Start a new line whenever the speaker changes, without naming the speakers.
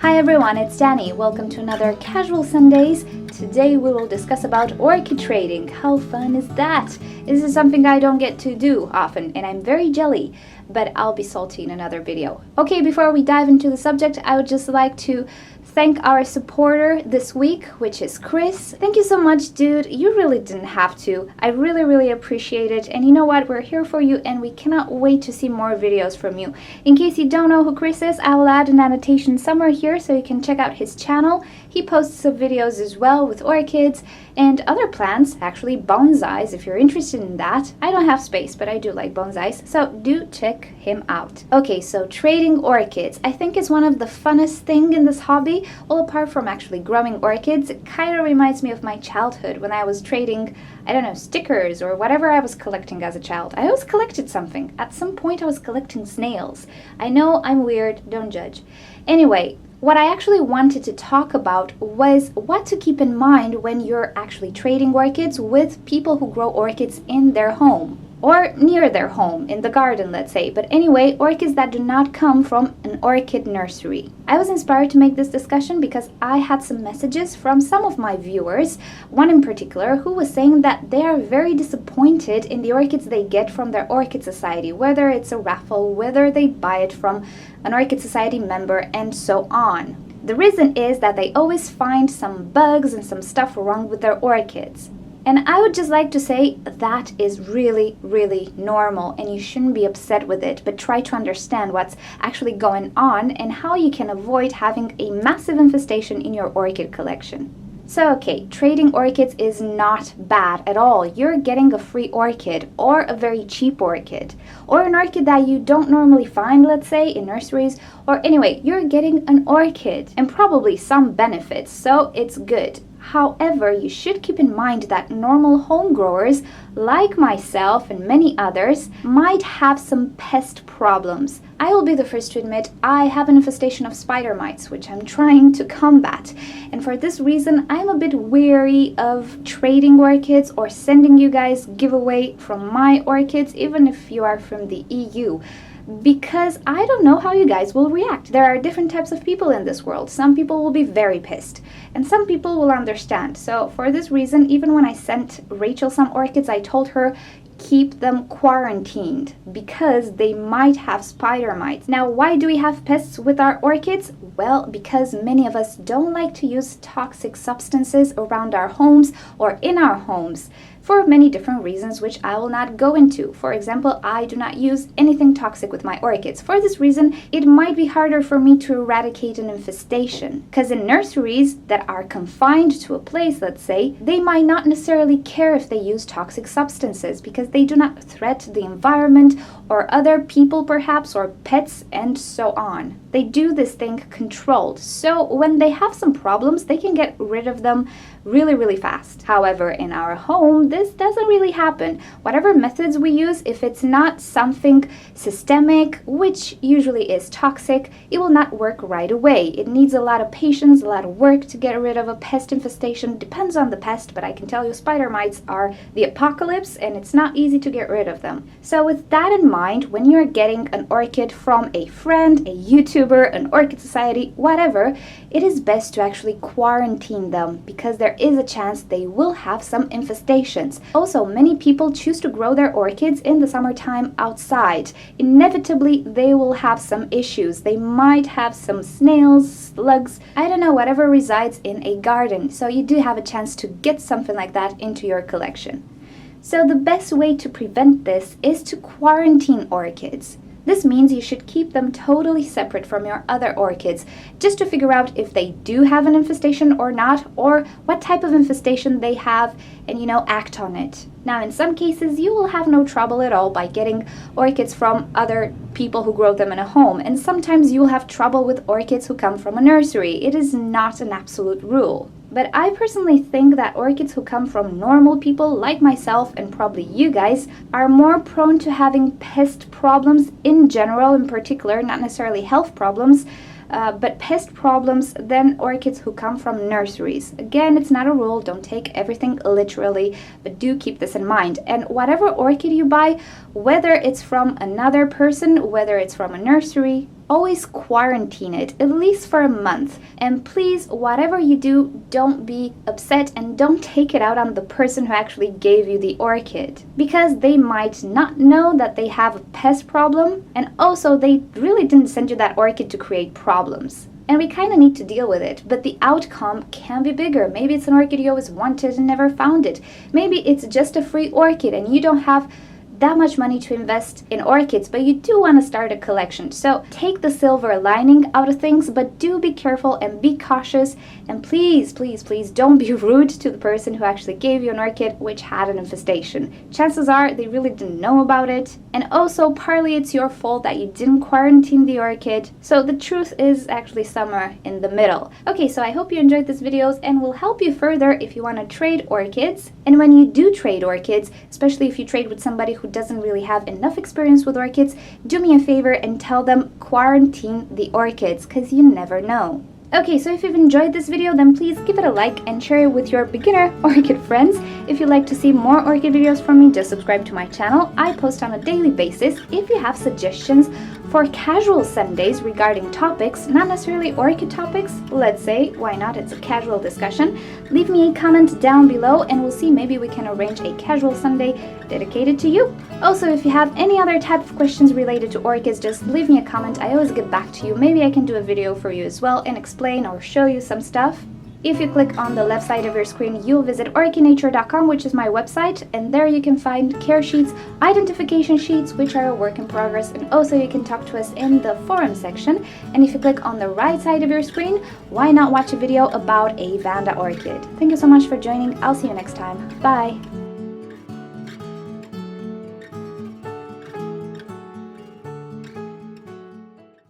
Hi everyone, it's Danny. Welcome to another Casual Sundays. Today we will discuss about orchid trading. How fun is that? This is something I don't get to do often and I'm very jelly, but I'll be salty in another video. Okay, before we dive into the subject, I would just like to thank our supporter this week, which is Chris. Thank you so much, dude. You really didn't have to. I really appreciate it. And you know what? We're here for you and we cannot wait to see more videos from you. In case you don't know who Chris is, I will add an annotation somewhere here so you can check out his channel. He posts some videos as well with orchids and other plants, actually bonsais if you're interested in that. I don't have space, but I do like bonsais, so do check him out. Okay, so trading orchids, I think is one of the funnest thing in this hobby. Well, apart from actually growing orchids, it kind of reminds me of my childhood when I was trading, I don't know, stickers or whatever I was collecting as a child. I always collected something. At some point I was collecting snails. I know I'm weird, don't judge. Anyway, what I actually wanted to talk about was what to keep in mind when you're actually trading orchids with people who grow orchids in their home. Or near their home, in the garden, let's say. But anyway, orchids that do not come from an orchid nursery. I was inspired to make this discussion because I had some messages from some of my viewers, one in particular, who was saying that they are very disappointed in the orchids they get from their orchid society, whether it's a raffle, whether they buy it from an orchid society member, and so on. The reason is that they always find some bugs and some stuff wrong with their orchids. And I would just like to say that is really normal and you shouldn't be upset with it, but try to understand what's actually going on and how you can avoid having a massive infestation in your orchid collection. So okay, trading orchids is not bad at all. You're getting a free orchid or a very cheap orchid or an orchid that you don't normally find, let's say, in nurseries, or anyway, you're getting an orchid and probably some benefits, so it's good. However, you should keep in mind that normal home growers, like myself and many others, might have some pest problems. I will be the first to admit I have an infestation of spider mites, which I'm trying to combat. And for this reason, I'm a bit weary of trading orchids or sending you guys giveaway from my orchids, even if you are from the EU. Because I don't know how you guys will react. There are different types of people in this world. Some people will be very pissed and some people will understand. So for this reason, even when I sent Rachel some orchids, I told her keep them quarantined because they might have spider mites. Now, why do we have pests with our orchids? Well, because many of us don't like to use toxic substances around our homes or in our homes for many different reasons, which I will not go into. For example, I do not use anything toxic with my orchids. For this reason, it might be harder for me to eradicate an infestation. Because in nurseries that are confined to a place, let's say, they might not necessarily care if they use toxic substances because they do not threaten the environment or other people perhaps, or pets, and so on. They do this thing controlled. So when they have some problems, they can get rid of them really fast. However, in our home, this doesn't really happen. Whatever methods we use, if it's not something systemic, which usually is toxic, it will not work right away. It needs a lot of patience, a lot of work to get rid of a pest infestation. Depends on the pest, but I can tell you spider mites are the apocalypse and it's not easy to get rid of them. So with that in mind, when you're getting an orchid from a friend, a YouTuber, an orchid society, whatever, it is best to actually quarantine them because there is a chance they will have some infestations. Also, many people choose to grow their orchids in the summertime outside. Inevitably, they will have some issues. They might have some snails, slugs, I don't know, whatever resides in a garden. So you do have a chance to get something like that into your collection. So the best way to prevent this is to quarantine orchids. This means you should keep them totally separate from your other orchids, just to figure out if they do have an infestation or not, or what type of infestation they have, and act on it. Now, in some cases, you will have no trouble at all by getting orchids from other people who grow them in a home, and sometimes you will have trouble with orchids who come from a nursery. It is not an absolute rule. But I personally think that orchids who come from normal people like myself and probably you guys are more prone to having pest problems in general, in particular, not necessarily health problems, but pest problems than orchids who come from nurseries. Again, it's not a rule, don't take everything literally, but do keep this in mind. And whatever orchid you buy, whether it's from another person, whether it's from a nursery, always quarantine it, at least for a month. And please, whatever you do, don't be upset and don't take it out on the person who actually gave you the orchid, because they might not know that they have a pest problem, and also they really didn't send you that orchid to create problems. And we kind of need to deal with it, but the outcome can be bigger. Maybe it's an orchid you always wanted and never found it. Maybe it's just a free orchid and you don't have that much money to invest in orchids, but you do want to start a collection. So take the silver lining out of things, but do be careful and be cautious. And please, please, please don't be rude to the person who actually gave you an orchid which had an infestation. Chances are they really didn't know about it. And also, partly it's your fault that you didn't quarantine the orchid. So the truth is actually somewhere in the middle. Okay, so I hope you enjoyed this videos and will help you further if you want to trade orchids. And when you do trade orchids, especially if you trade with somebody who doesn't really have enough experience with orchids, do me a favor and tell them quarantine the orchids, because you never know. Okay, so if you've enjoyed this video, then please give it a like and share it with your beginner orchid friends. If you'd like to see more orchid videos from me, just subscribe to my channel. I post on a daily basis. If you have suggestions for casual Sundays regarding topics, not necessarily orchid topics, let's say, why not? It's a casual discussion. Leave me a comment down below and we'll see, maybe we can arrange a casual Sunday dedicated to you. Also, if you have any other type of questions related to orchids, just leave me a comment. I always get back to you. Maybe I can do a video for you as well and explain or show you some stuff. If you click on the left side of your screen, you'll visit orchidnature.com, which is my website, and there you can find care sheets, identification sheets, which are a work in progress, and also you can talk to us in the forum section. And if you click on the right side of your screen, why not watch a video about a Vanda orchid? Thank you so much for joining. I'll see you next time. Bye!